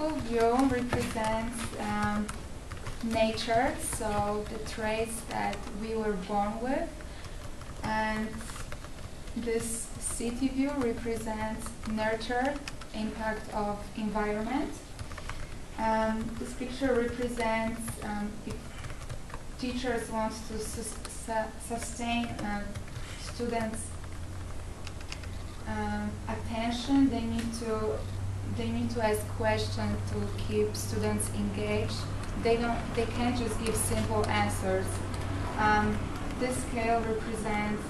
vertical view represents nature, so the traits that we were born with, and this city view represents nurture, impact of environment. This picture represents if teachers want to sustain students' attention, they need to ask questions to keep students engaged. They can't just give simple answers. This scale represents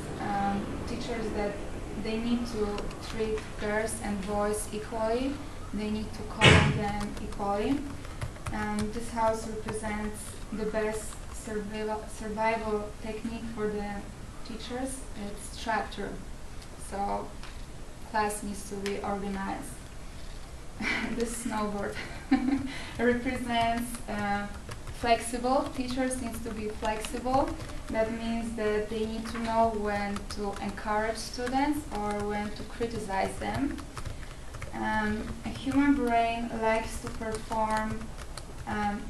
teachers that they need to treat girls and boys equally. They need to call on them equally. This house represents the best survival technique for the teachers. It's structure. So class needs to be organized. This snowboard represents flexible. Teachers need to be flexible. That means that they need to know when to encourage students or when to criticize them. A human brain likes to perform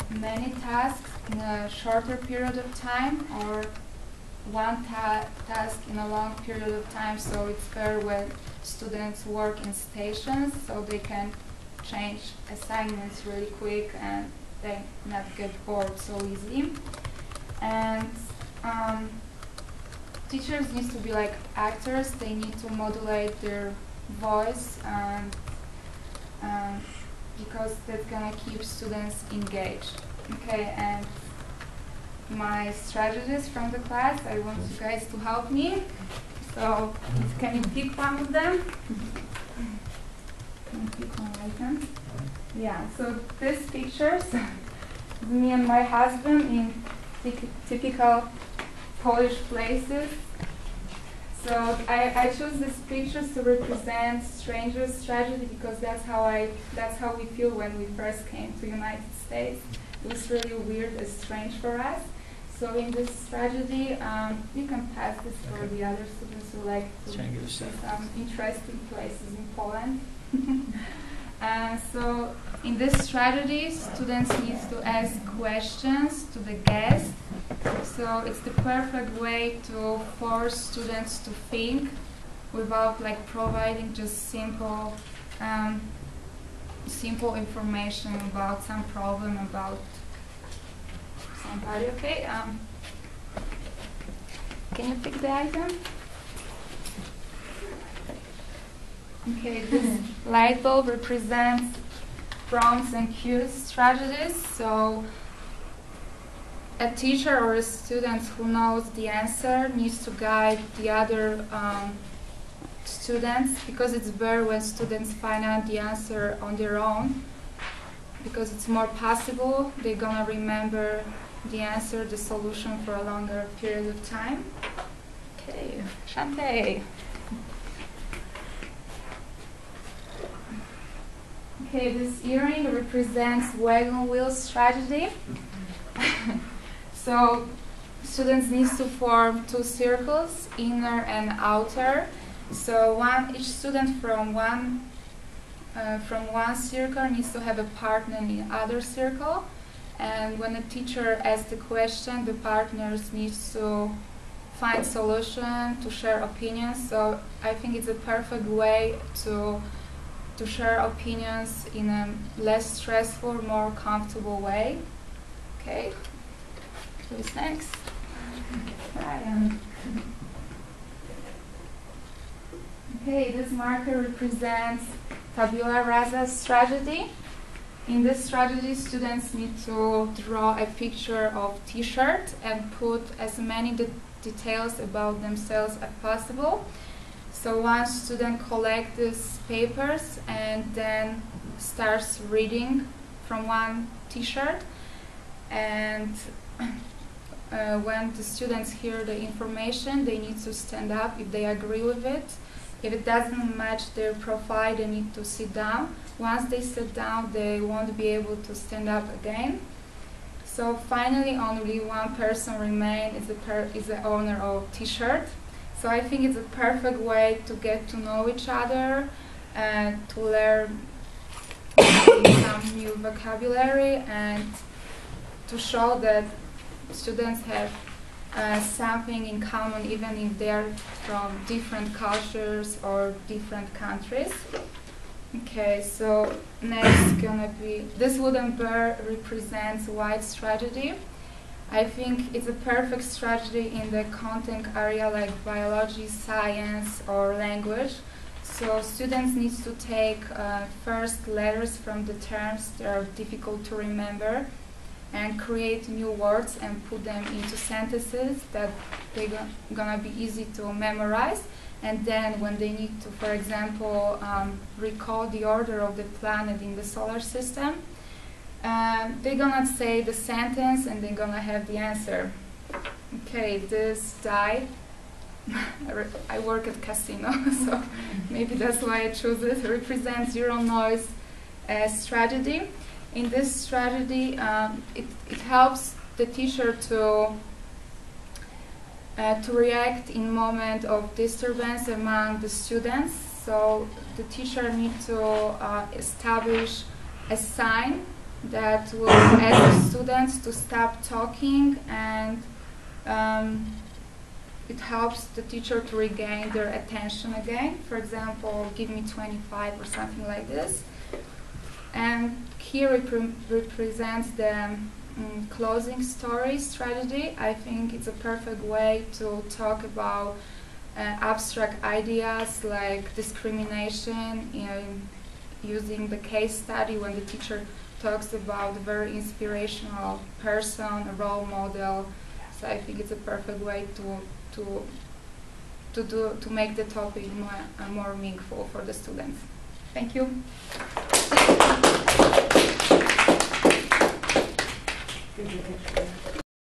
many tasks in a shorter period of time, or one task in a long period of time, so it's fair when students work in stations, so they can change assignments really quick and they not get bored so easily. And teachers need to be like actors. They need to modulate their voice because that's gonna keep students engaged. Okay, and my strategies from the class, I want you guys to help me. So can you pick one of them? Can you pick one item? Yeah, so this pictures me and my husband in typical Polish places. So I chose these pictures to represent strangers' tragedy because that's how we feel when we first came to United States. It was really weird and strange for us. So in this tragedy, you can pass this for the other students who like to see some interesting places in Poland. So in this tragedy, students need to ask questions to the guest. So it's the perfect way to force students to think without like providing just simple information about some problem about somebody. Okay, can you pick the item? Okay, this light bulb represents prompts and cues strategies. So a teacher or a student who knows the answer needs to guide the other students, because it's better when students find out the answer on their own, because it's more possible they're gonna remember the answer, the solution for a longer period of time. Okay, Shante. Okay, this earring represents wagon wheel strategy. So students need to form two circles, inner and outer. So each student from one circle needs to have a partner in the other circle. And when the teacher asks the question, the partners need to find solution, to share opinions. So I think it's a perfect way to share opinions in a less stressful, more comfortable way. Okay, who's next? Ryan. Okay, this marker represents tabula rasa strategy. In this strategy, students need to draw a picture of t-shirt and put as many details about themselves as possible. So one student collects these papers and then starts reading from one t-shirt. And when the students hear the information, they need to stand up if they agree with it. If it doesn't match their profile, they need to sit down. Once they sit down, they won't be able to stand up again. So finally, only one person remains is the owner of t-shirt. So I think it's a perfect way to get to know each other and to learn some new vocabulary and to show that students have something in common even if they're from different cultures or different countries. Okay, so next gonna be, this wooden bear represents white strategy. I think it's a perfect strategy in the content area like biology, science, or language. So students need to take first letters from the terms that are difficult to remember and create new words and put them into sentences that they're gonna be easy to memorize. And then when they need to, for example, recall the order of the planet in the solar system, they're gonna say the sentence and they're gonna have the answer. Okay, this die. I work at casino, so maybe that's why I chose it. It represents zero noise strategy. In this strategy, it helps the teacher to react in moment of disturbance among the students. So the teacher needs to establish a sign that will ask the students to stop talking, and it helps the teacher to regain their attention again. For example, give me 25 or something like this. And here it represents the closing story strategy. I think it's a perfect way to talk about abstract ideas like discrimination, using the case study when the teacher talks about a very inspirational person, a role model. So I think it's a perfect way to make the topic more meaningful for the students. Thank you.